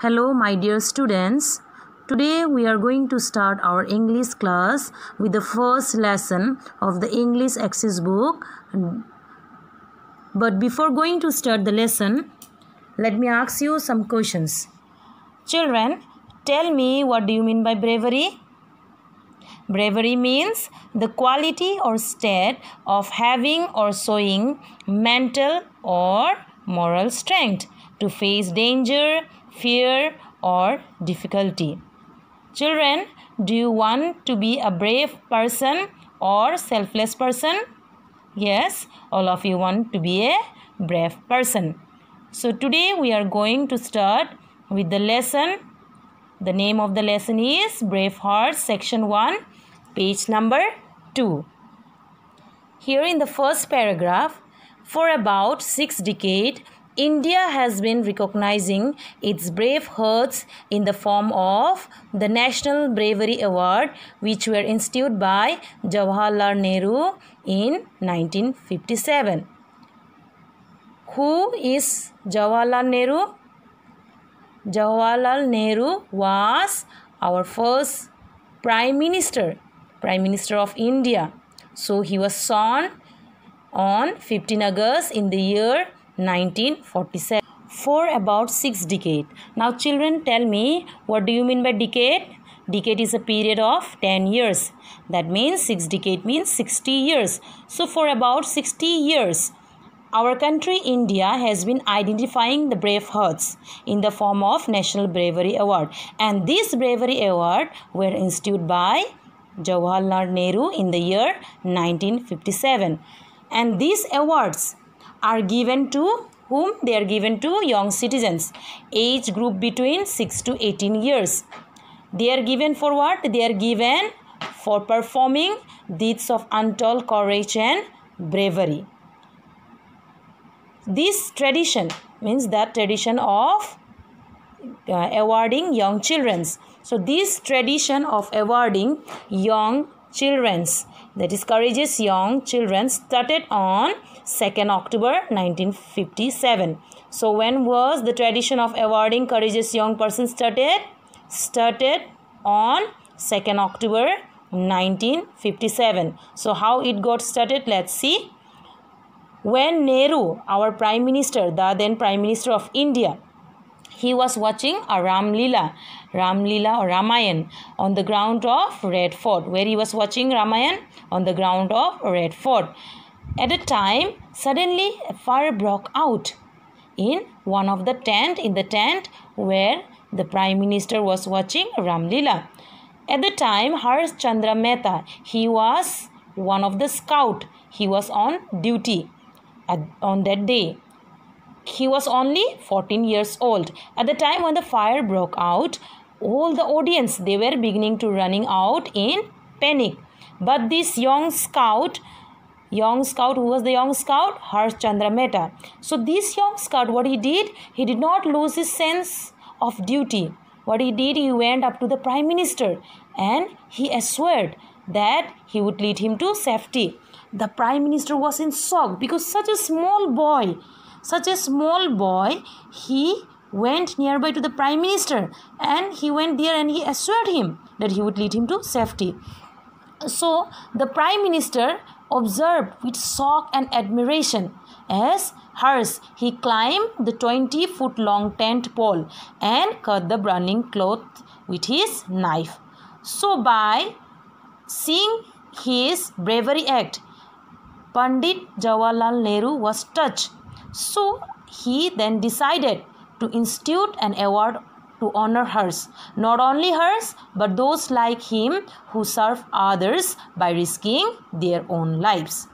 Hello, my dear students. Today we are going to start our English class with the first lesson of the English Access book. But before going to start the lesson, let me ask you some questions. Children, tell me, what do you mean by bravery? Bravery means the quality or state of having or showing mental or moral strength to face danger, fear, or difficulty. Children, do you want to be a brave person or selfless person? Yes, all of you want to be a brave person. So today we are going to start with the lesson. The name of the lesson is Brave Hearts, section 1, page number 2. Here in the first paragraph, for about 6 decades, India has been recognizing its brave hearts in the form of the National Bravery Award, which were instituted by Jawaharlal Nehru in 1957. Who is Jawaharlal Nehru? Jawaharlal Nehru was our first Prime Minister of India. So he was born on 15 August in the year 1947. For about 6 decades. Now children, tell me, what do you mean by decade? Decade is a period of 10 years. That means 6 decades means 60 years. So for about 60 years, our country India has been identifying the brave hearts in the form of National Bravery Award. And this Bravery Award were instituted by Jawaharlal Nehru in the year 1957. And these awards are given to whom? They are given to young citizens, age group between 6 to 18 years. They are given for what? They are given for performing deeds of untold courage and bravery. This tradition means that tradition of awarding young children. So this tradition of awarding young children, that is courageous young children, started on 2nd October 1957. So when was the tradition of awarding courageous young persons started? Started on 2nd October 1957. So how it got started? Let's see. When Nehru, our Prime Minister, the then Prime Minister of India, he was watching a Ram Leela or Ramayan on the ground of Red Fort. Where he was watching Ramayan? On the ground of Red Fort. At a time, suddenly a fire broke out in one of the tent, where the Prime Minister was watching Ram Leela. At the time, Harsh Chandra Mehta, he was one of the scout. He was on duty on that day. He was only 14 years old. At the time when the fire broke out, all the audience, they were beginning to running out in panic. But this young scout, who was the young scout? Harsh Chandra Mehta. So this young scout, what he did not lose his sense of duty. What he did, he went up to the Prime Minister and he assured that he would lead him to safety. The Prime Minister was in shock because such a small boy, he went nearby to the Prime Minister and he went there and he assured him that he would lead him to safety. So the Prime Minister observed with shock and admiration as Harsh, he climbed the 20-foot long tent pole and cut the burning cloth with his knife. So by seeing his bravery act, Pandit Jawaharlal Nehru was touched. So he then decided to institute an award to honor Harsh. Not only Harsh, but those like him who serve others by risking their own lives.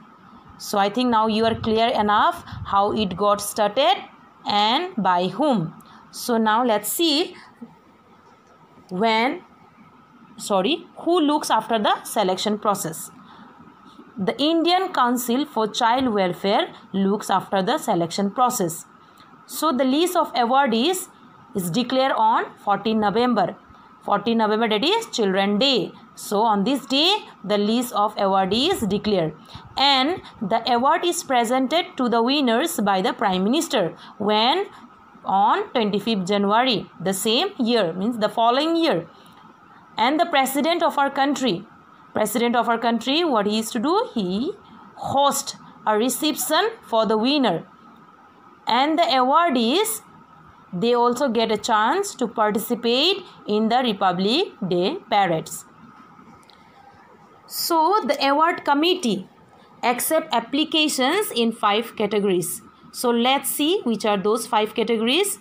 So I think now you are clear enough how it got started and by whom. So now let's see who looks after the selection process. The Indian Council for Child Welfare looks after the selection process. So the list of awardees is declared on 14 November. 14 November, that is Children's Day. So on this day, the list of awardees is declared. And the award is presented to the winners by the Prime Minister when on 25th January the same year, means the following year. And the president of our country, what he is to do, he host a reception for the winner. And the awardees, they also get a chance to participate in the Republic Day parades. So the award committee accept applications in 5 categories. So let's see which are those 5 categories.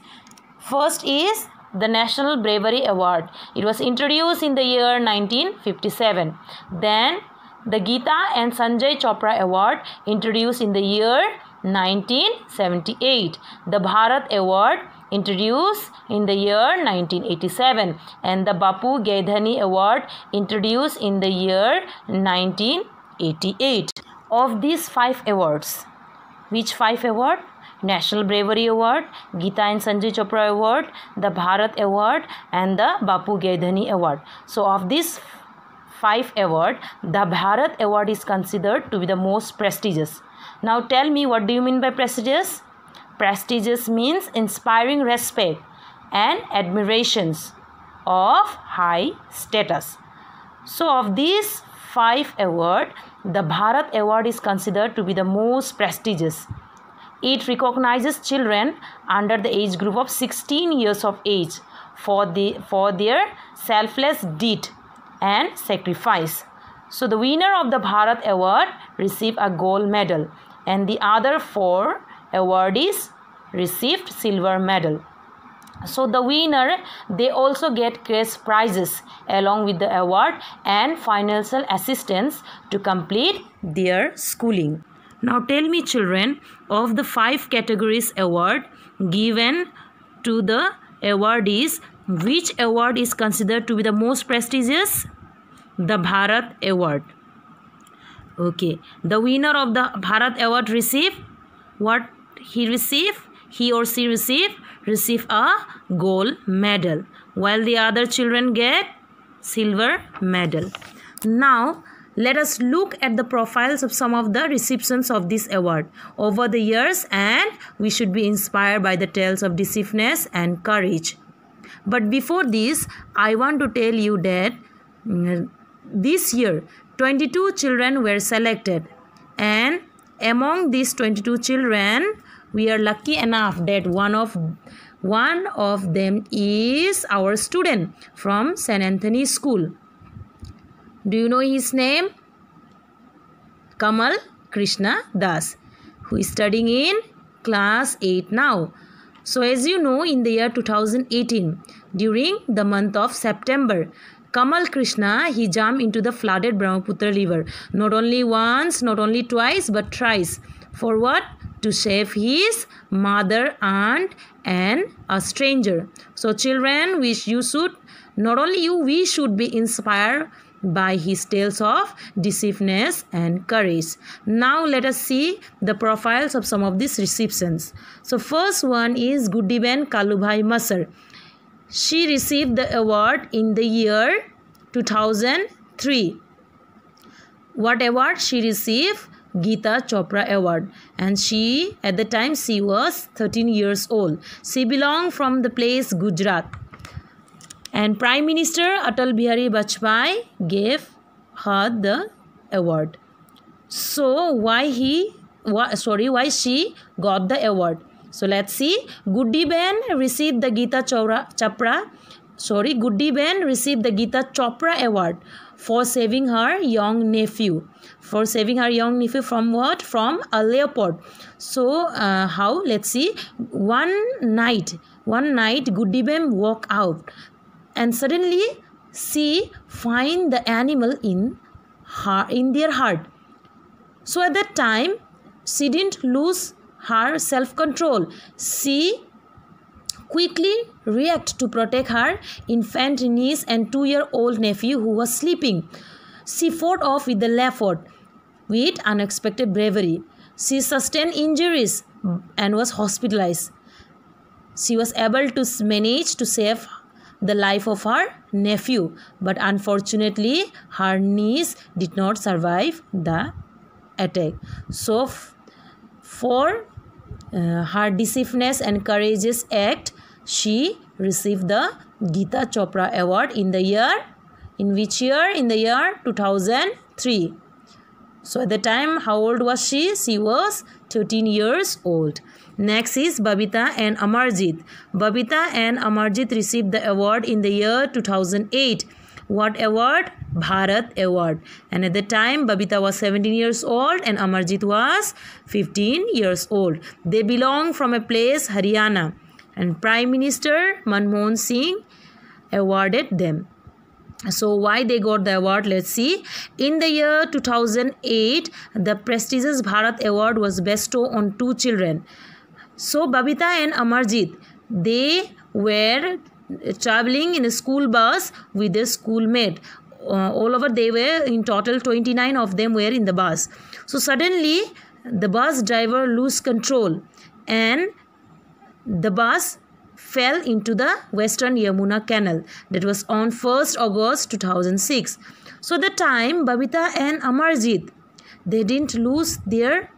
First is the National Bravery Award. It was introduced in the year 1957. Then the Geeta and Sanjay Chopra Award, introduced in the year 1978. The Bharat Award, introduced in the year 1987. And the Bapu Gaidhani Award, introduced in the year 1988. Of these 5 awards, which 5 award? National Bravery Award, Geeta and Sanjay Chopra Award, the Bharat Award, and the Bapu Gaidhani Award. So of these 5 awards, the Bharat Award is considered to be the most prestigious. Now tell me, what do you mean by prestigious? Prestigious means inspiring respect and admirations of high status. So of these 5 awards, the Bharat Award is considered to be the most prestigious. It recognizes children under the age group of 16 years of age for their selfless deed and sacrifice. So the winner of the Bharat Award received a gold medal, and the other 4 awardees received silver medal. So the winner, they also get cash prizes along with the award and financial assistance to complete their schooling. Now tell me, children, of the 5 categories award given to the awardees, which award is considered to be the most prestigious? The Bharat Award. Okay, the winner of the Bharat Award received what he received? He or she receive a gold medal, while the other children get silver medal. Now let us look at the profiles of some of the recipients of this award over the years, and we should be inspired by the tales of decisiveness and courage. But before this, I want to tell you that this year 22 children were selected, and among these 22 children, we are lucky enough that one of them is our student from St. Anthony School. Do you know his name? Kamal Krishna Das, who is studying in class 8 now. So as you know, in the year 2018, during the month of September, Kamal Krishna, he jumped into the flooded Brahmaputra river. Not only once, not only twice, but thrice. For what? To save his mother, aunt, and a stranger. So children, we should be inspired by his tales of decisiveness and courage. Now let us see the profiles of some of these recipients. So first one is Guddiben Kalubhai Masar. She received the award in the year 2003. What award she received? Geeta Chopra Award, and at the time she was 13 years old. She belonged from the place Gujarat, and Prime Minister Atal Bihari Vajpayee gave her the award. So why she got the award? So let's see. Guddiben received the Geeta Chopra Award for saving her young nephew. From what? From a leopard. So how? Let's see. One night Guddiben walked out, and suddenly she find the animal in their heart. So at that time, she didn't lose her self-control. She quickly reacted to protect her infant niece and 2-year-old nephew who was sleeping. She fought off with the leopard with unexpected bravery. She sustained injuries and was hospitalized. She was able to manage to save the life of her nephew, but unfortunately her niece did not survive the attack. So for her decisiveness and courageous act, she received the Geeta Chopra Award in the year, in which year? In the year 2003. So at the time, how old was she? She was 13 years old. Next is Babita and Amarjit. Babita and Amarjit received the award in the year 2008. What award? Bharat Award. And at the time, Babita was 17 years old and Amarjit was 15 years old. They belong from a place, Haryana. And Prime Minister Manmohan Singh awarded them. So why they got the award? Let's see. In the year 2008, the prestigious Bharat Award was bestowed on two children. So Babita and Amarjit, they were traveling in a school bus with their schoolmate. All over they were, in total 29 of them were in the bus. So suddenly the bus driver lost control and the bus fell into the Western Yamuna Canal. That was on 1st August 2006. So the time Babita and Amarjit, they didn't lose their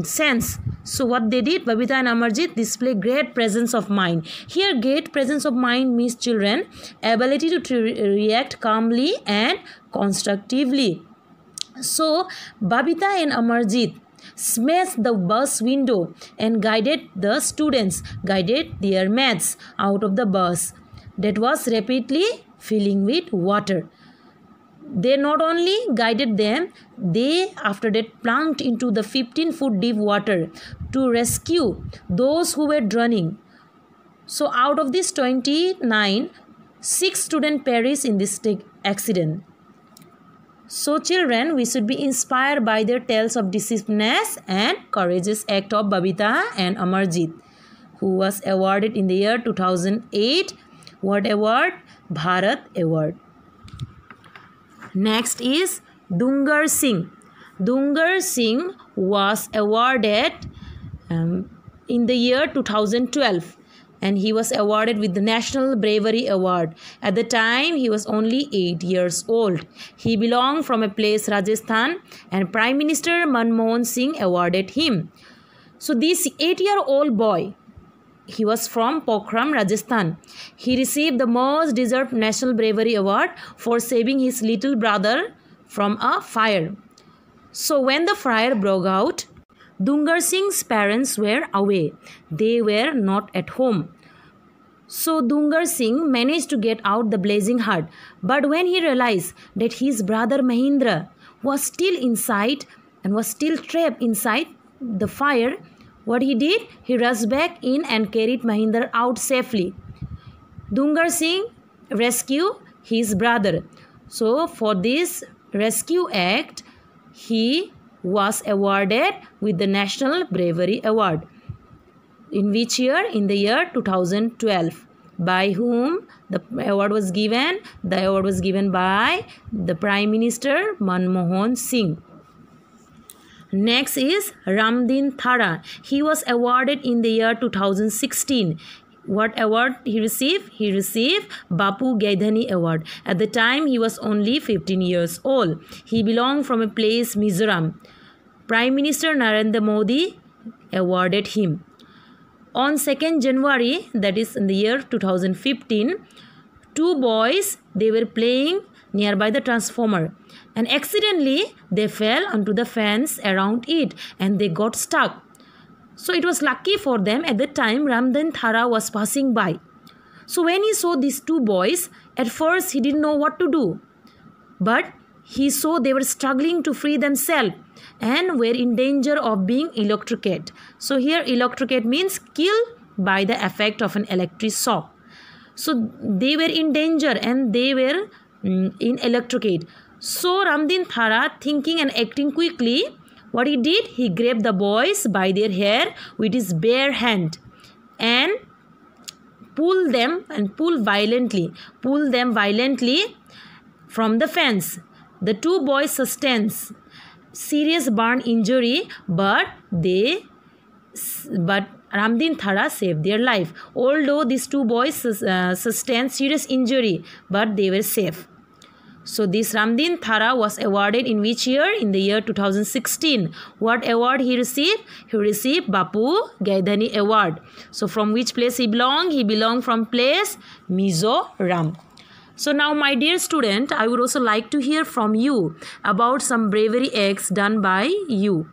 sense. So what they did, Babita and Amarjit display great presence of mind. Here great presence of mind means children ability to react calmly and constructively. So Babita and Amarjit smashed the bus window and guided the students, guided their mates out of the bus that was rapidly filling with water. They not only guided them, they after that plunged into the 15-foot deep water to rescue those who were drowning. So out of this 29, 6 students perished in this accident. So children, we should be inspired by their tales of decisiveness and courageous act of Babita and Amarjit, who was awarded in the year 2008. What award? Bharat Award. Next is Dungar Singh. Dungar Singh was awarded in the year 2012 and he was awarded with the National Bravery Award. At the time, he was only 8 years old. He belonged from a place, Rajasthan, and Prime Minister Manmohan Singh awarded him. So this 8-year-old boy, he was from Pokhram, Rajasthan. He received the most deserved National Bravery Award for saving his little brother from a fire. So when the fire broke out, Dungar Singh's parents were away. They were not at home. So Dungar Singh managed to get out the blazing hut. But when he realized that his brother Mahindra was still inside and was still trapped inside the fire, what he did? He rushed back in and carried Mahindra out safely. Dungar Singh rescued his brother. So for this rescue act, he was awarded with the National Bravery Award. In which year? In the year 2012. By whom the award was given? The award was given by the Prime Minister Manmohan Singh. Next is Ramdin Thara. He was awarded in the year 2016. What award he received? He received Bapu Gaidhani Award. At the time, he was only 15 years old. He belonged from a place, Mizoram. Prime Minister Narendra Modi awarded him. On 2nd January, that is in the year 2015, 2 boys, they were playing nearby the transformer and accidentally they fell onto the fence around it and they got stuck. So it was lucky for them at the time Ramdin Thara was passing by. So when he saw these 2 boys, at first he didn't know what to do. But he saw they were struggling to free themselves and were in danger of being electrocuted. So here electrocute means killed by the effect of an electric shock. So they were in danger and they were in electrocute. So Ramdin Thara, thinking and acting quickly, what he did? He grabbed the boys by their hair with his bare hand and pulled them violently from the fence. The 2 boys sustained serious burn injury, but Ramdin Thara saved their life. Although these 2 boys sustained serious injury, but they were safe. So this Ramdin Thara was awarded in which year? In the year 2016. What award he received? He received Bapu Gaidhani Award. So from which place he belonged? He belonged from place Mizoram. So now, my dear student, I would also like to hear from you about some bravery acts done by you,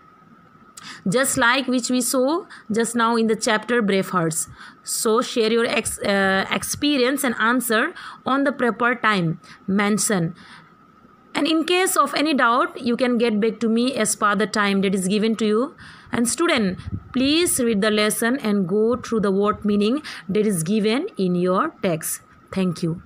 just like which we saw just now in the chapter Bravehearts. So share your experience and answer on the proper time mentioned. And in case of any doubt, you can get back to me as per the time that is given to you. And student, please read the lesson and go through the word meaning that is given in your text. Thank you.